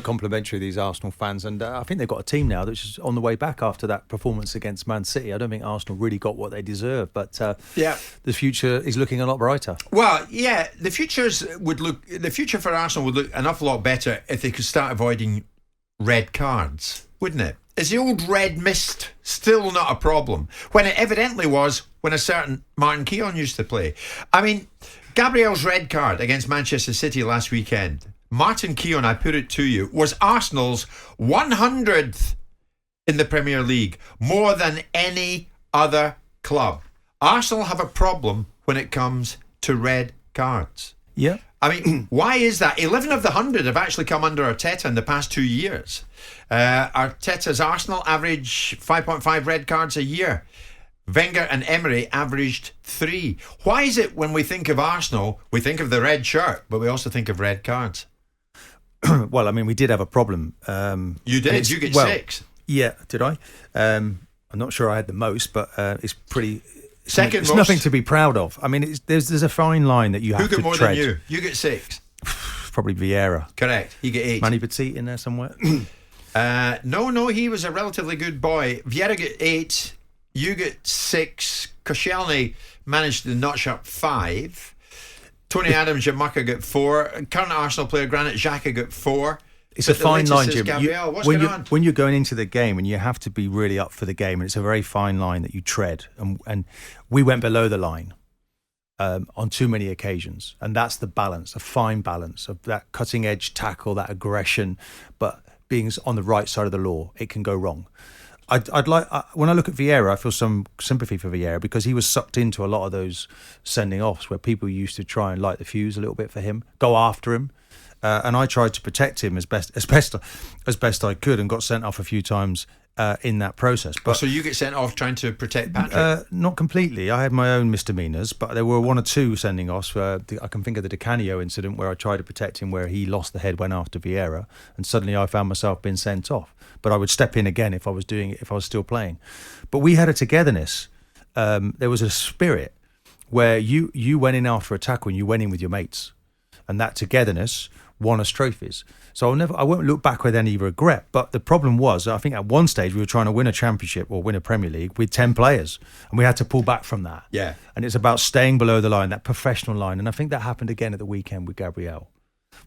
complimentary, these Arsenal fans, and I think they've got a team now that's just on the way back after that performance against Man City. I don't think Arsenal really got what they deserve, but the future is looking a lot brighter. Well, yeah, the future for Arsenal would look an awful lot better if they could start avoiding red cards, wouldn't it? Is the old red mist still not a problem when it evidently was when a certain Martin Keown used to play? I mean, Gabriel's red card against Manchester City last weekend, Martin Keown, I put it to you, was Arsenal's 100th in the Premier League, more than any other club. Arsenal have a problem when it comes to red cards. Yeah. I mean, why is that? 11 of the 100 have actually come under Arteta in the past 2 years. Arteta's Arsenal average 5.5 red cards a year. Wenger and Emery averaged 3. Why is it when we think of Arsenal, we think of the red shirt, but we also think of red cards? Well, I mean, we did have a problem. You did? You get 6. Yeah, did I? I'm not sure I had the most, but it's pretty... Second it's most. Nothing to be proud of. I mean, there's a fine line that you have to tread. Who got more than you? You get 6. Probably Vieira. Correct. He get 8. Manny Petit in there somewhere. No, he was a relatively good boy. Vieira get 8. You get 6. Koscielny managed to notch up 5. Tony Adams, Jamaica got 4. Current Arsenal player Granit Xhaka got 4. It's a fine line, Jim. Gabriel, when you're going into the game, and you have to be really up for the game, and it's a very fine line that you tread. And we went below the line on too many occasions, and that's the balance, a fine balance of that cutting edge tackle, that aggression, but being on the right side of the law, it can go wrong. I'd like when I look at Vieira, I feel some sympathy for Vieira because he was sucked into a lot of those sending offs where people used to try and light the fuse a little bit for him, go after him. And I tried to protect him as best I could, and got sent off a few times in that process. But so you get sent off trying to protect Patrick? Not completely. I had my own misdemeanors, but there were 1 or 2 sending offs. I can think of the Di Canio incident where I tried to protect him, where he lost the head, went after Vieira, and suddenly I found myself being sent off. But I would step in again if I was doing it, if I was still playing. But we had a togetherness. There was a spirit where you went in after a tackle and you went in with your mates, and that togetherness won us trophies. So I won't look back with any regret. But the problem was, I think at one stage we were trying to win a championship or win a Premier League with 10 players, and we had to pull back from that. Yeah. And it's about staying below the line, that professional line. And I think that happened again at the weekend with Gabriel.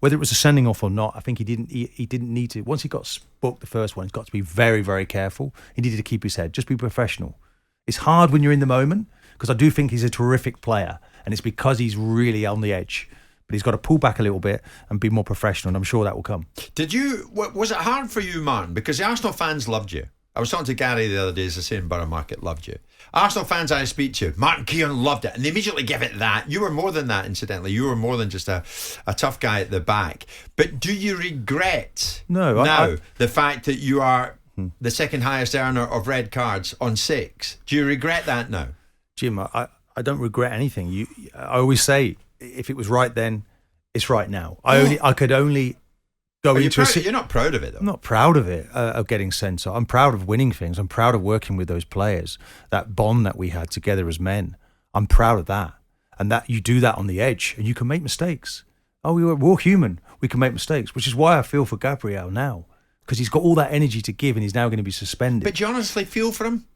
Whether it was a sending off or not, I think he didn't need to. Once he got booked the first one, he's got to be very, very careful. He needed to keep his head, just be professional. It's hard when you're in the moment, because I do think he's a terrific player, and it's because he's really on the edge. But he's got to pull back a little bit and be more professional, and I'm sure that will come. Was it hard for you, Martin? Because the Arsenal fans loved you. I was talking to Gary the other day, as I say in Borough Market, loved you. Arsenal fans I speak to, Martin Keown loved it, and they immediately give it that. You were more than that, incidentally. You were more than just a tough guy at the back. But do you regret the fact that you are the second highest earner of red cards on 6? Do you regret that now? Jim, I don't regret anything. I always say, if it was right then, it's right now. I could only go into You're not proud of it, though. I'm not proud of it, of getting sent off. I'm proud of winning things. I'm proud of working with those players. That bond that we had together as men. I'm proud of that. And that you do that on the edge, and you can make mistakes. We're all human. We can make mistakes, which is why I feel for Gabriel now, because he's got all that energy to give, and he's now going to be suspended. But do you honestly feel for him?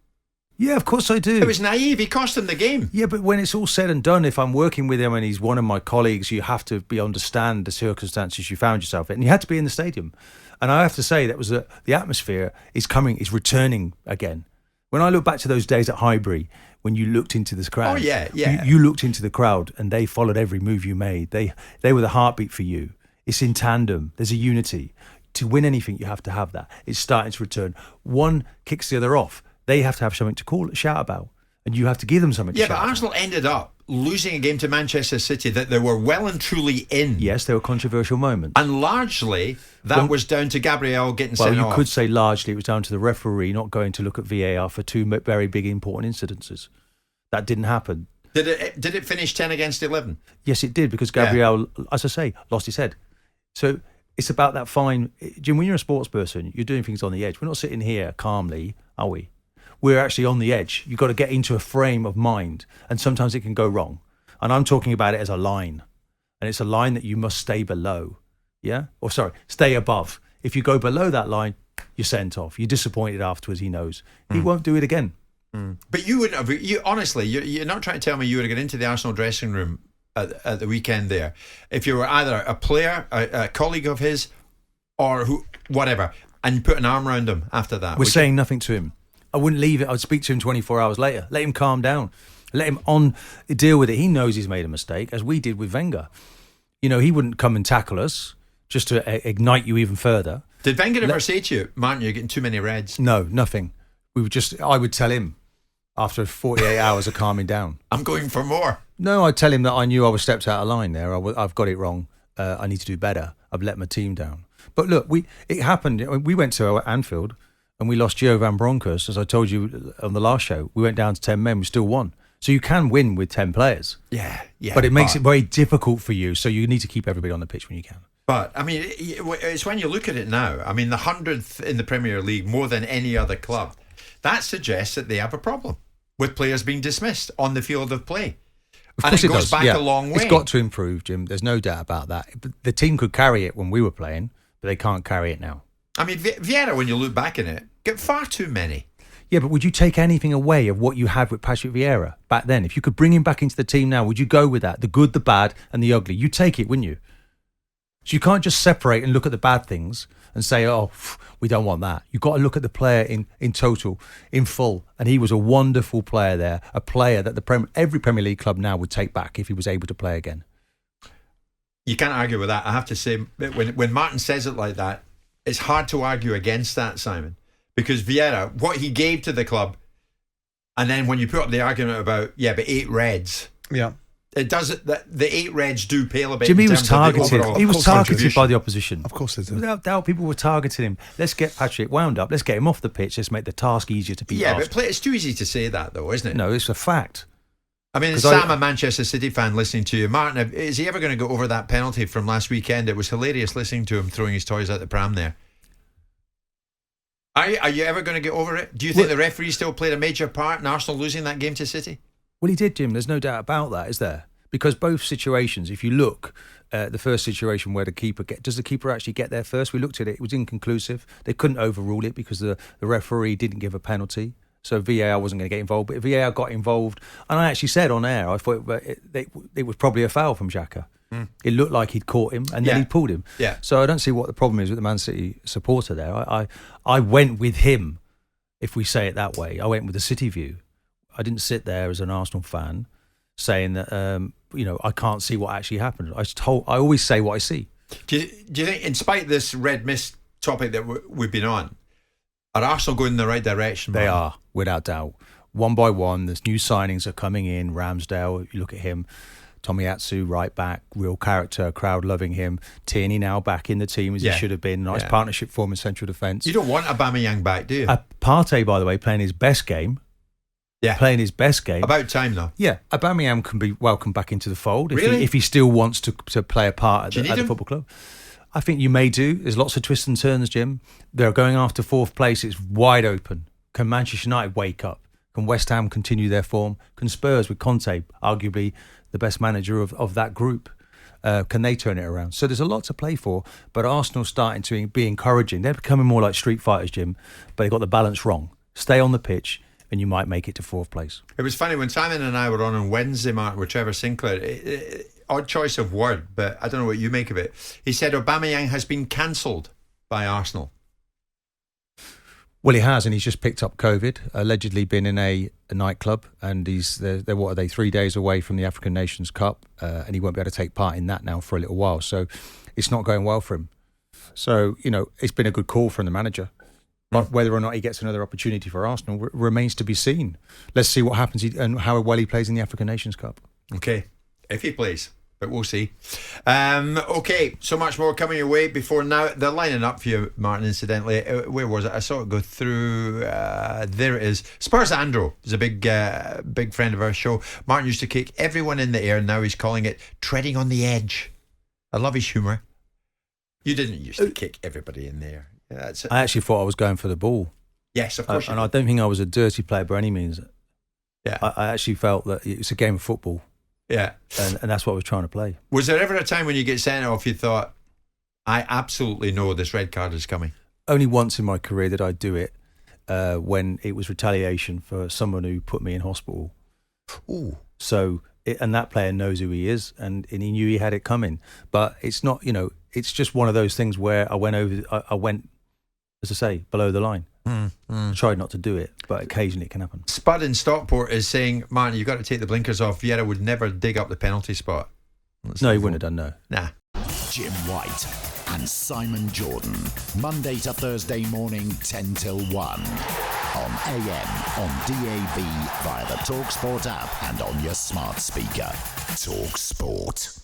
Yeah, of course I do. It was naive. He cost him the game. Yeah, but when it's all said and done, if I'm working with him and he's one of my colleagues, you have to understand the circumstances you found yourself in. And you had to be in the stadium. And I have to say, that was the atmosphere is returning again. When I look back to those days at Highbury, when you looked into this crowd. Oh, yeah. You looked into the crowd and they followed every move you made. They were the heartbeat for you. It's in tandem. There's a unity. To win anything, you have to have that. It's starting to return. One kicks the other off. They have to have something to shout about, and you have to give them something to shout about. Yeah, but Arsenal ended up losing a game to Manchester City that they were well and truly in. Yes, there were controversial moments. And largely, that was down to Gabriel getting sent off. Well, you could say largely it was down to the referee not going to look at VAR for 2 very big, important incidences. That didn't happen. Did it finish 10 against 11? Yes, it did, because Gabriel, as I say, lost his head. So it's about that fine... Jim, when you're a sports person, you're doing things on the edge. We're not sitting here calmly, are we? We're actually on the edge. You've got to get into a frame of mind, and sometimes it can go wrong. And I'm talking about it as a line, and it's a line that you must stay below, stay above. If you go below that line, you're sent off. You're disappointed afterwards. He knows he won't do it again. But you wouldn't have. Honestly, you're not trying to tell me you would have got into the Arsenal dressing room at the weekend there if you were either a player, a colleague of his, or whatever, and you put an arm around him after that. We're saying nothing to him. I wouldn't leave it. I'd speak to him 24 hours later. Let him calm down. Let him deal with it. He knows he's made a mistake, as we did with Wenger. He wouldn't come and tackle us just to ignite you even further. Did Wenger ever say to you, Martin, you're getting too many reds? No, nothing. I would tell him after 48 hours of calming down. I'm going for more. No, I'd tell him that I knew I was stepped out of line there. I've got it wrong. I need to do better. I've let my team down. But look, it happened. We went to Anfield and we lost Gio Van Bronckhorst, as I told you on the last show. We went down to 10 men. We still won. So you can win with 10 players. Yeah. But it makes it very difficult for you. So you need to keep everybody on the pitch when you can. But, I mean, it's when you look at it now. I mean, the 100th in the Premier League, more than any other club. That suggests that they have a problem with players being dismissed on the field of play. And it goes back a long way. It's got to improve, Jim. There's no doubt about that. The team could carry it when we were playing, but they can't carry it now. I mean, Vieira, when you look back in it, get far too many. Yeah, but would you take anything away of what you had with Patrick Vieira back then? If you could bring him back into the team now, would you go with that? The good, the bad, and the ugly. You'd take it, wouldn't you? So you can't just separate and look at the bad things and say, oh, we don't want that. You've got to look at the player in total, in full. And he was a wonderful player there, a player that every Premier League club now would take back if he was able to play again. You can't argue with that. I have to say, when Martin says it like that, it's hard to argue against that, Simon. Because Vieira, what he gave to the club, and then when you put up the argument about, but 8 reds. Yeah. It does it. The 8 reds do pale a bit. Jimmy was targeted. He was targeted by the opposition. Of course they do. Without doubt, people were targeting him. Let's get Patrick wound up. Let's get him off the pitch. Let's make the task easier to beat. Yeah, but it's too easy to say that, though, isn't it? No, it's a fact. I mean, Sam, a Manchester City fan, listening to you, Martin, is he ever going to go over that penalty from last weekend? It was hilarious listening to him throwing his toys out the pram there. Are you ever going to get over it? Do you think the referee still played a major part in Arsenal losing that game to City? Well, he did, Jim. There's no doubt about that, is there? Because both situations, if you look at the first situation where does the keeper actually get there first? We looked at it. It was inconclusive. They couldn't overrule it because the referee didn't give a penalty. So VAR wasn't going to get involved. But VAR got involved. And I actually said on air, I thought it was probably a foul from Xhaka. It looked like he'd caught him and then he pulled him. Yeah. So I don't see what the problem is with the Man City supporter there. I went with him, if we say it that way. I went with the City view. I didn't sit there as an Arsenal fan saying that, I can't see what actually happened. I always say what I see. Do you think, in spite of this red mist topic that we've been on, are Arsenal going in the right direction? They are, without doubt. One by one, there's new signings are coming in. Ramsdale, you look at him. Tomiyasu, right back, real character, crowd loving him. Tierney now back in the team as he should have been. Nice partnership form in central defence. You don't want Aubameyang back, do you? Partey, by the way, playing his best game. Yeah. Playing his best game. About time, though. Yeah. Aubameyang can be welcomed back into the fold if he still wants to play a part at the football club. I think you may do. There's lots of twists and turns, Jim. They're going after 4th place. It's wide open. Can Manchester United wake up? Can West Ham continue their form? Can Spurs, with Conte, arguably the best manager of that group, can they turn it around? So there's a lot to play for, but Arsenal's starting to be encouraging. They're becoming more like street fighters, Jim, but they got the balance wrong. Stay on the pitch and you might make it to 4th place. It was funny when Simon and I were on Wednesday, Mark, with Trevor Sinclair. Odd choice of word, but I don't know what you make of it. He said Aubameyang has been cancelled by Arsenal. Well, he has, and he's just picked up COVID, allegedly been in a nightclub, and they're 3 days away from the African Nations Cup, and he won't be able to take part in that now for a little while. So it's not going well for him. So, it's been a good call from the manager. But whether or not he gets another opportunity for Arsenal remains to be seen. Let's see what happens and how well he plays in the African Nations Cup. Okay, if he plays. But we'll see. Okay, so much more coming your way. Before now, they're lining up for you, Martin, incidentally. Where was it? I saw it go through. There it is. Spurs Andro is a big friend of our show. Martin used to kick everyone in the air. Now he's calling it treading on the edge. I love his humour. You didn't used to kick everybody in the air. Yeah, I actually thought I was going for the ball. Yes, of course. And I don't think I was a dirty player by any means. Yeah, I actually felt that it's a game of football. Yeah. And that's what we're trying to play. Was there ever a time when you get sent off you thought, I absolutely know this red card is coming. Only once in my career did I do it, when it was retaliation for someone who put me in hospital. Ooh. So, and that player knows who he is, and he knew he had it coming. But it's not, it's just one of those things where I went, as I say, below the line. Tried not to do it, but occasionally it can happen. Spud in Stockport is saying, Martin, you've got to take the blinkers off. Vieira would never dig up the penalty spot. No, he wouldn't have done, no. Nah. Jim White and Simon Jordan, Monday to Thursday morning, 10 till 1. On AM, on DAB, via the talkSPORT app and on your smart speaker. talkSPORT.